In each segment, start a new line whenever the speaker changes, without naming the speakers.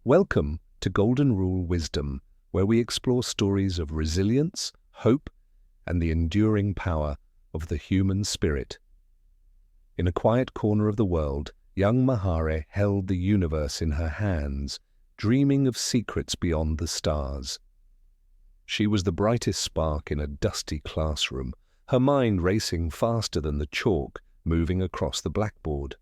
Welcome to Golden Rule Wisdom, where we explore stories of resilience, hope, and the enduring power of the human spirit. In a quiet corner of the world, young Mahare held the universe in her hands, dreaming of secrets beyond the stars. She was the brightest spark in a dusty classroom, her mind racing faster than the chalk moving across the blackboard.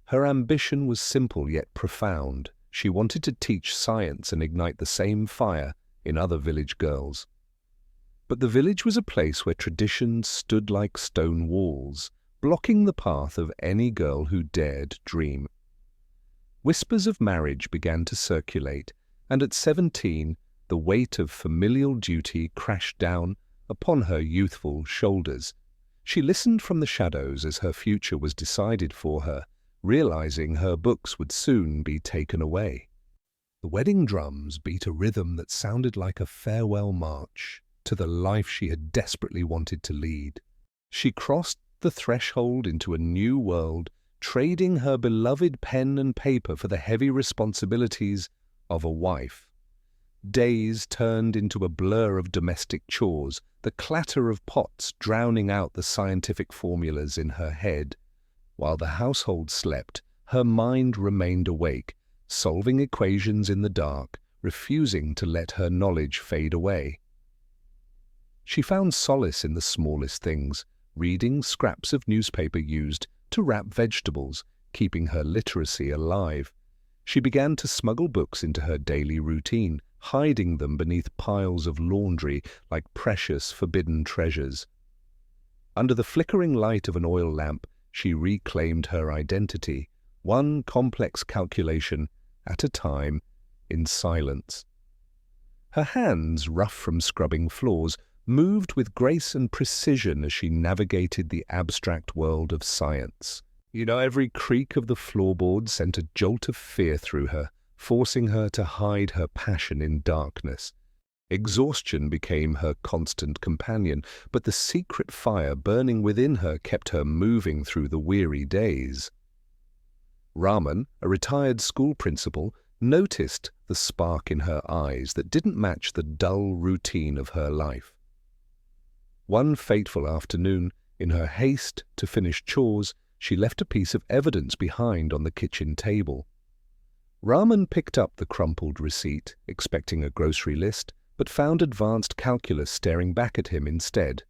Her ambition was simple yet profound. She wanted to teach science and ignite the same fire in other village girls. But the village was a place where traditions stood like stone walls, blocking the path of any girl who dared dream. Whispers of marriage began to circulate, and at 17, the weight of familial duty crashed down upon her youthful shoulders. She listened from the shadows as her future was decided for her, realizing her books would soon be taken away. The wedding drums beat a rhythm that sounded like a farewell march to the life she had desperately wanted to lead. She crossed the threshold into a new world, trading her beloved pen and paper for the heavy responsibilities of a wife. Days turned into a blur of domestic chores, the clatter of pots drowning out the scientific formulas in her head. While the household slept, her mind remained awake, solving equations in the dark, refusing to let her knowledge fade away. She found solace in the smallest things, reading scraps of newspaper used to wrap vegetables, keeping her literacy alive. She began to smuggle books into her daily routine, hiding them beneath piles of laundry like precious forbidden treasures. Under the flickering light of an oil lamp, she reclaimed her identity, one complex calculation at a time, in silence. Her hands, rough from scrubbing floors, moved with grace and precision as she navigated the abstract world of science. Every creak of the floorboard sent a jolt of fear through her, forcing her to hide her passion in darkness. Exhaustion became her constant companion, but the secret fire burning within her kept her moving through the weary days. Raman, a retired school principal, noticed the spark in her eyes that didn't match the dull routine of her life. One fateful afternoon, in her haste to finish chores, she left a piece of evidence behind on the kitchen table. Raman picked up the crumpled receipt, expecting a grocery list, but found advanced calculus staring back at him instead.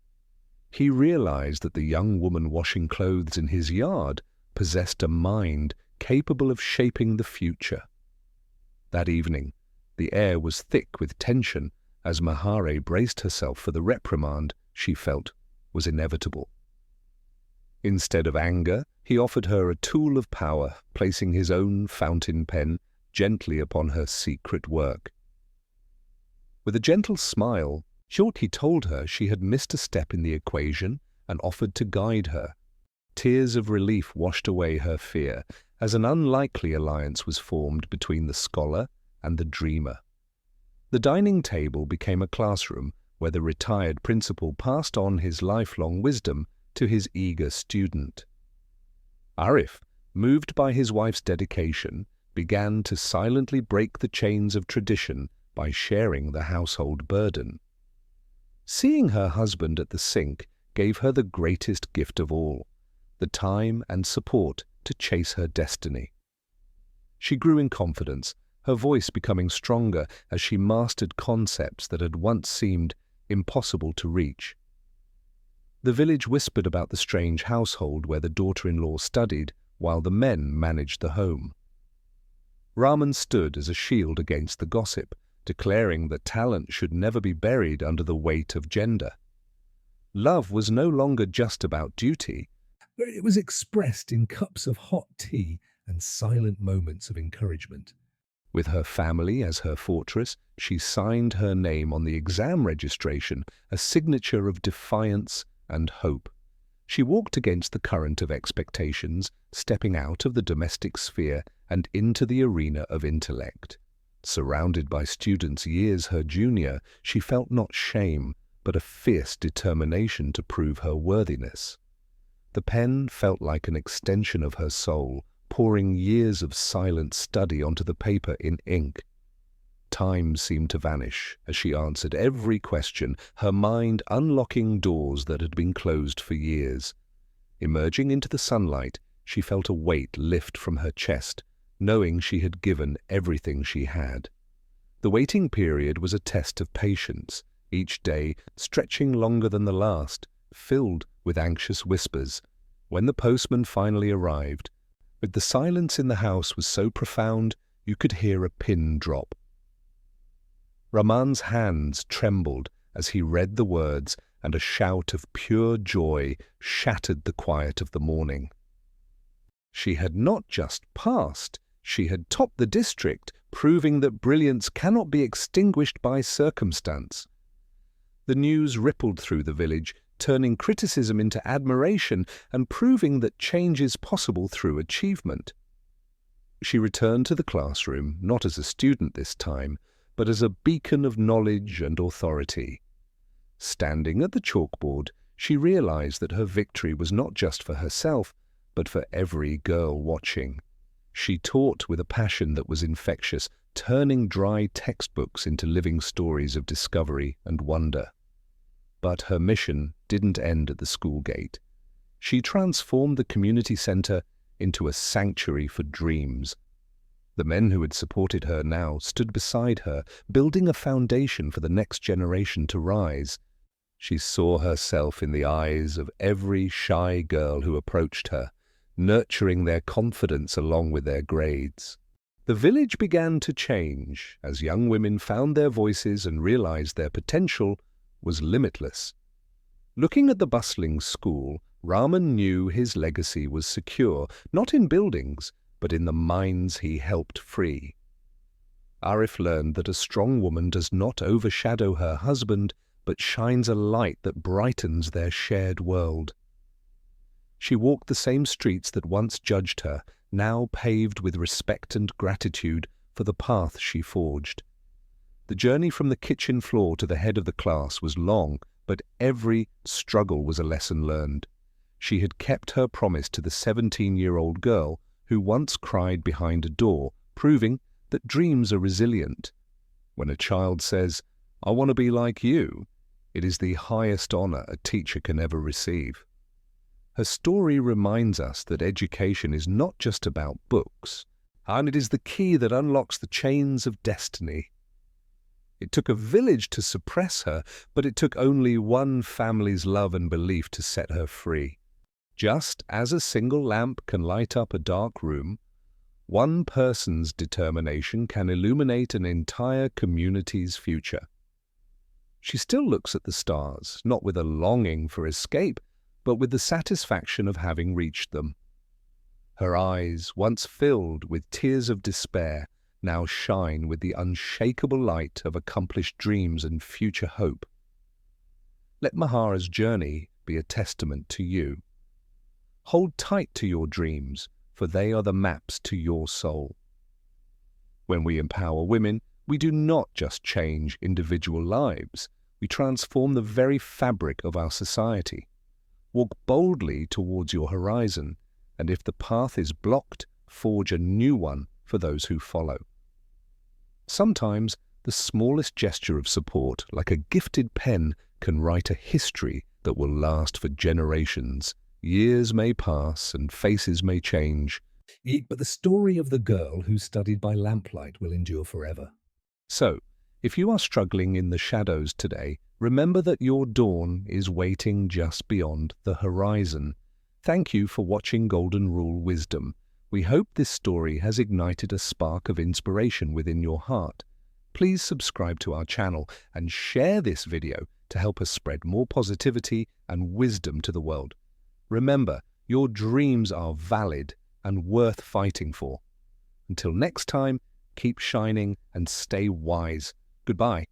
He realized that the young woman washing clothes in his yard possessed a mind capable of shaping the future. That evening, the air was thick with tension as Mahare braced herself for the reprimand she felt was inevitable. Instead of anger, he offered her a tool of power, placing his own fountain pen gently upon her secret work. With a gentle smile, he told her she had missed a step in the equation and offered to guide her. Tears of relief washed away her fear as an unlikely alliance was formed between the scholar and the dreamer. The dining table became a classroom where the retired principal passed on his lifelong wisdom to his eager student. Arif, moved by his wife's dedication, began to silently break the chains of tradition by sharing the household burden. Seeing her husband at the sink gave her the greatest gift of all, the time and support to chase her destiny. She grew in confidence, her voice becoming stronger as she mastered concepts that had once seemed impossible to reach. The village whispered about the strange household where the daughter-in-law studied while the men managed the home. Raman stood as a shield against the gossip, declaring that talent should never be buried under the weight of gender. Love was no longer just about duty, but it was expressed in cups of hot tea and silent moments of encouragement. With her family as her fortress, she signed her name on the exam registration, a signature of defiance and hope. She walked against the current of expectations, stepping out of the domestic sphere and into the arena of intellect. Surrounded by students years her junior, she felt not shame, but a fierce determination to prove her worthiness. The pen felt like an extension of her soul, pouring years of silent study onto the paper in ink. Time seemed to vanish as she answered every question, her mind unlocking doors that had been closed for years. Emerging into the sunlight, she felt a weight lift from her chest, knowing she had given everything she had. The waiting period was a test of patience, each day stretching longer than the last, filled with anxious whispers. When the postman finally arrived, but the silence in the house was so profound you could hear a pin drop. Raman's hands trembled as he read the words, and a shout of pure joy shattered the quiet of the morning. She had not just passed, she had topped the district, proving that brilliance cannot be extinguished by circumstance. The news rippled through the village, turning criticism into admiration and proving that change is possible through achievement. She returned to the classroom, not as a student this time, but as a beacon of knowledge and authority. Standing at the chalkboard, she realized that her victory was not just for herself, but for every girl watching. She taught with a passion that was infectious, turning dry textbooks into living stories of discovery and wonder. But her mission didn't end at the school gate. She transformed the community center into a sanctuary for dreams. The men who had supported her now stood beside her, building a foundation for the next generation to rise. She saw herself in the eyes of every shy girl who approached her, nurturing their confidence along with their grades. The village began to change as young women found their voices and realized their potential was limitless. Looking at the bustling school, Raman knew his legacy was secure, not in buildings, but in the minds he helped free. Arif learned that a strong woman does not overshadow her husband, but shines a light that brightens their shared world. She walked the same streets that once judged her, now paved with respect and gratitude for the path she forged. The journey from the kitchen floor to the head of the class was long, but every struggle was a lesson learned. She had kept her promise to the 17-year-old girl who once cried behind a door, proving that dreams are resilient. When a child says, "I want to be like you," it is the highest honor a teacher can ever receive. Her story reminds us that education is not just about books, and it is the key that unlocks the chains of destiny. It took a village to suppress her, but it took only one family's love and belief to set her free. Just as a single lamp can light up a dark room, one person's determination can illuminate an entire community's future. She still looks at the stars, not with a longing for escape, but with the satisfaction of having reached them. Her eyes, once filled with tears of despair, now shine with the unshakable light of accomplished dreams and future hope. Let Mahare's journey be a testament to you. Hold tight to your dreams, for they are the maps to your soul. When we empower women, we do not just change individual lives, we transform the very fabric of our society. Walk boldly towards your horizon, and if the path is blocked, forge a new one for those who follow. Sometimes the smallest gesture of support, like a gifted pen, can write a history that will last for generations. Years may pass and faces may change, but the story of the girl who studied by lamplight will endure forever. So, if you are struggling in the shadows today, remember that your dawn is waiting just beyond the horizon. Thank you for watching Golden Rule Wisdom. We hope this story has ignited a spark of inspiration within your heart. Please subscribe to our channel and share this video to help us spread more positivity and wisdom to the world. Remember, your dreams are valid and worth fighting for. Until next time, keep shining and stay wise. Goodbye.